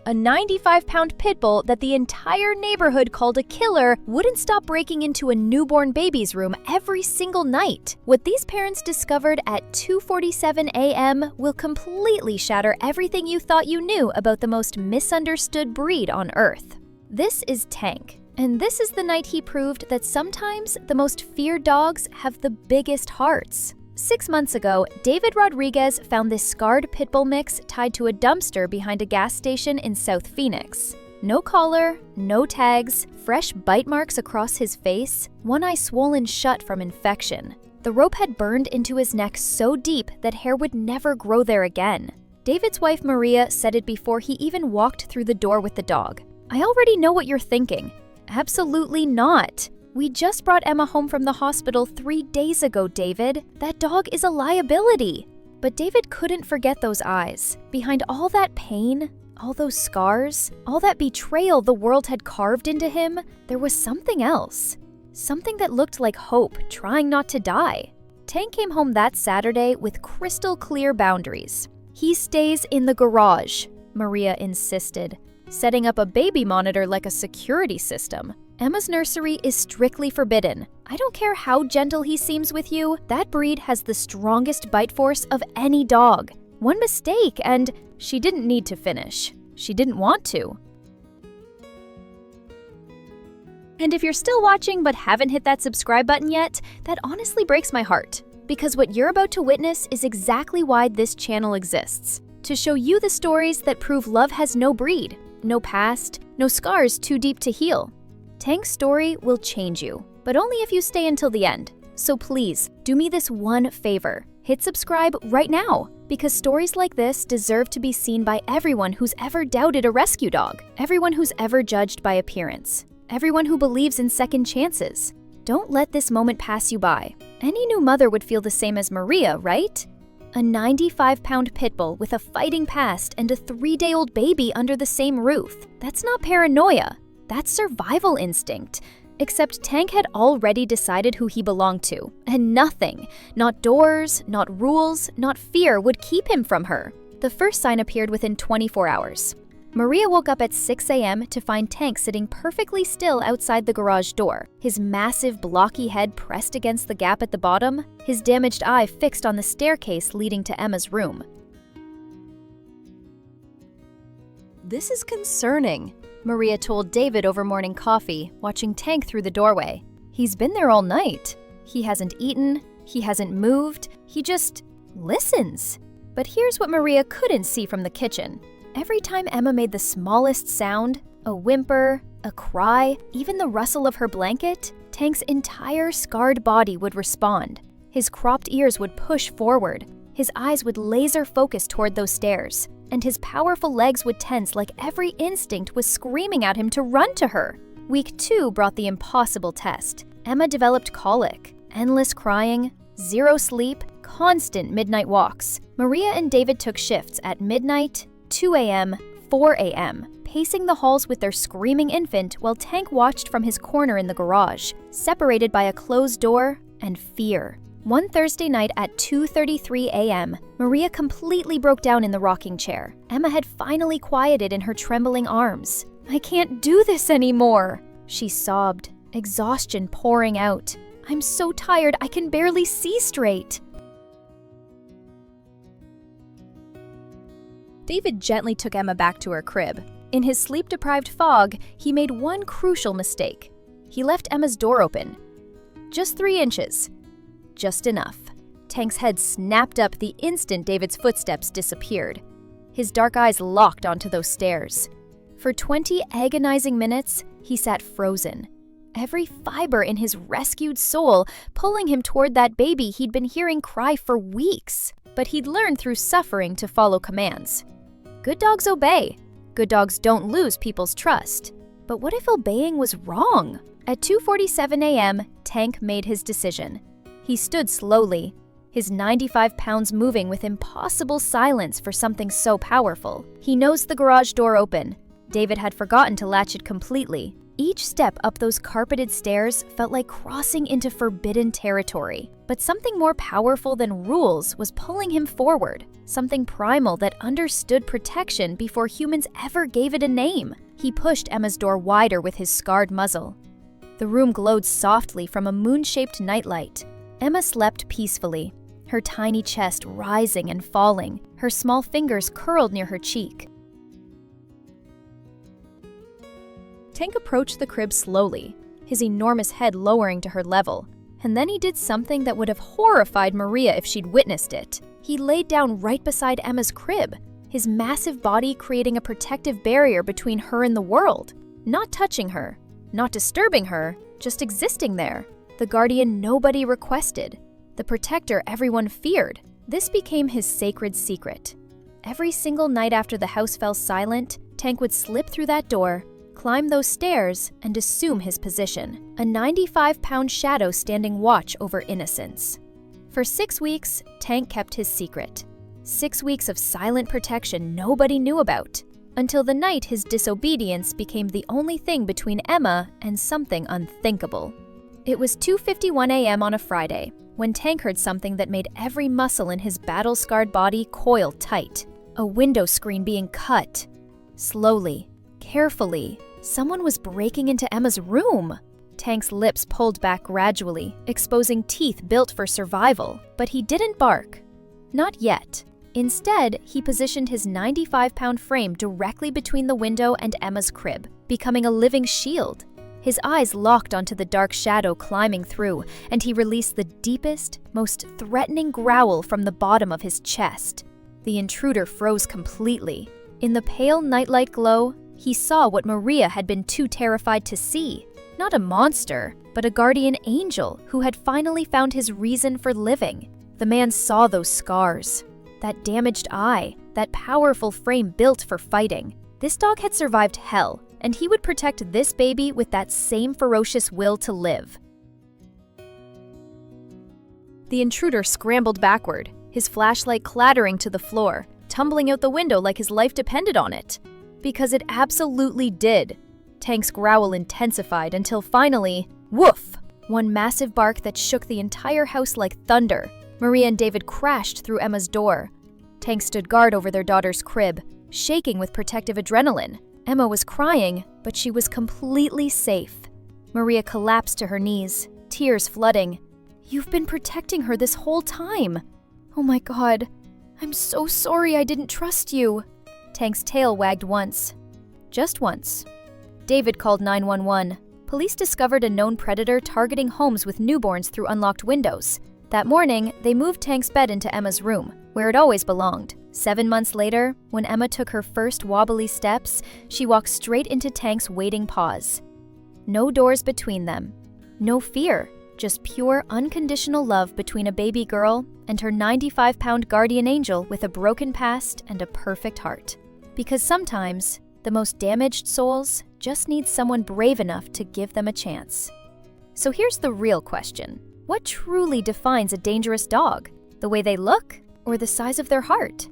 A 95-pound pit bull that the entire neighborhood called a killer wouldn't stop breaking into a newborn baby's room every single night. What these parents discovered at 2:47 a.m. will completely shatter everything you thought you knew about the most misunderstood breed on Earth. This is Tank, and this is the night he proved that sometimes the most feared dogs have the biggest hearts. 6 months ago, David Rodriguez found this scarred pit bull mix tied to a dumpster behind a gas station in South Phoenix. No collar, no tags, fresh bite marks across his face, one eye swollen shut from infection. The rope had burned into his neck so deep that hair would never grow there again. David's wife Maria said it before he even walked through the door with the dog. "I already know what you're thinking." Absolutely not. "We just brought Emma home from the hospital 3 days ago, David. That dog is a liability." But David couldn't forget those eyes. Behind all that pain, all those scars, all that betrayal the world had carved into him, there was something else. Something that looked like hope, trying not to die. Tank came home that Saturday with crystal clear boundaries. "He stays in the garage," Maria insisted, setting up a baby monitor like a security system. "Emma's nursery is strictly forbidden. I don't care how gentle he seems with you, that breed has the strongest bite force of any dog. One mistake and she didn't need to finish. She didn't want to." And if you're still watching but haven't hit that subscribe button yet, that honestly breaks my heart. Because what you're about to witness is exactly why this channel exists. To show you the stories that prove love has no breed, no past, no scars too deep to heal. Tank's story will change you, but only if you stay until the end. So please, do me this one favor. Hit subscribe right now, because stories like this deserve to be seen by everyone who's ever doubted a rescue dog, everyone who's ever judged by appearance, everyone who believes in second chances. Don't let this moment pass you by. Any new mother would feel the same as Maria, right? A 95-pound pit bull with a fighting past and a 3-day-old baby under the same roof. That's not paranoia. That's survival instinct. Except Tank had already decided who he belonged to, and nothing, not doors, not rules, not fear would keep him from her. The first sign appeared within 24 hours. Maria woke up at 6 a.m. to find Tank sitting perfectly still outside the garage door, his massive blocky head pressed against the gap at the bottom, his damaged eye fixed on the staircase leading to Emma's room. "This is concerning," Maria told David over morning coffee, watching Tank through the doorway. "He's been there all night. He hasn't eaten, he hasn't moved, he just listens." But here's what Maria couldn't see from the kitchen. Every time Emma made the smallest sound, a whimper, a cry, even the rustle of her blanket, Tank's entire scarred body would respond. His cropped ears would push forward, his eyes would laser focus toward those stairs, and his powerful legs would tense like every instinct was screaming at him to run to her. Week 2 brought the impossible test. Emma developed colic, endless crying, zero sleep, constant midnight walks. Maria and David took shifts at midnight, 2 a.m., 4 a.m., pacing the halls with their screaming infant while Tank watched from his corner in the garage, separated by a closed door and fear. One Thursday night at 2:33 a.m., Maria completely broke down in the rocking chair. Emma had finally quieted in her trembling arms. "I can't do this anymore," she sobbed, exhaustion pouring out. "I'm so tired I can barely see straight." David gently took Emma back to her crib. In his sleep-deprived fog, he made one crucial mistake. He left Emma's door open. Just 3 inches. Just enough. Tank's head snapped up the instant David's footsteps disappeared. His dark eyes locked onto those stairs. For 20 agonizing minutes, he sat frozen. Every fiber in his rescued soul pulling him toward that baby he'd been hearing cry for weeks. But he'd learned through suffering to follow commands. Good dogs obey. Good dogs don't lose people's trust. But what if obeying was wrong? At 2:47 a.m., Tank made his decision. He stood slowly, his 95 pounds moving with impossible silence for something so powerful. He nosed the garage door open. David had forgotten to latch it completely. Each step up those carpeted stairs felt like crossing into forbidden territory. But something more powerful than rules was pulling him forward, something primal that understood protection before humans ever gave it a name. He pushed Emma's door wider with his scarred muzzle. The room glowed softly from a moon-shaped nightlight. Emma slept peacefully, her tiny chest rising and falling, her small fingers curled near her cheek. Tank approached the crib slowly, his enormous head lowering to her level. And then he did something that would have horrified Maria if she'd witnessed it. He laid down right beside Emma's crib, his massive body creating a protective barrier between her and the world. Not touching her, not disturbing her, just existing there. The guardian nobody requested, the protector everyone feared. This became his sacred secret. Every single night after the house fell silent, Tank would slip through that door, climb those stairs, and assume his position, a 95-pound shadow standing watch over innocence. For 6 weeks, Tank kept his secret. 6 weeks of silent protection nobody knew about, until the night his disobedience became the only thing between Emma and something unthinkable. It was 2:51 a.m. on a Friday, when Tank heard something that made every muscle in his battle-scarred body coil tight. A window screen being cut. Slowly, carefully, someone was breaking into Emma's room. Tank's lips pulled back gradually, exposing teeth built for survival, but he didn't bark. Not yet. Instead, he positioned his 95-pound frame directly between the window and Emma's crib, becoming a living shield. His eyes locked onto the dark shadow climbing through, and he released the deepest, most threatening growl from the bottom of his chest. The intruder froze completely. In the pale nightlight glow, he saw what Maria had been too terrified to see. Not a monster, but a guardian angel who had finally found his reason for living. The man saw those scars, that damaged eye, that powerful frame built for fighting. This dog had survived hell, and he would protect this baby with that same ferocious will to live. The intruder scrambled backward, his flashlight clattering to the floor, tumbling out the window like his life depended on it. Because it absolutely did. Tank's growl intensified until finally, woof! One massive bark that shook the entire house like thunder. Maria and David crashed through Emma's door. Tank stood guard over their daughter's crib, shaking with protective adrenaline. Emma was crying, but she was completely safe. Maria collapsed to her knees, tears flooding. "You've been protecting her this whole time. Oh my God, I'm so sorry I didn't trust you." Tank's tail wagged once. Just once. David called 911. Police discovered a known predator targeting homes with newborns through unlocked windows. That morning, they moved Tank's bed into Emma's room, where it always belonged. 7 months later, when Emma took her first wobbly steps, she walked straight into Tank's waiting paws. No doors between them. No fear, just pure, unconditional love between a baby girl and her 95-pound guardian angel with a broken past and a perfect heart. Because sometimes, the most damaged souls just need someone brave enough to give them a chance. So here's the real question. What truly defines a dangerous dog? The way they look or the size of their heart?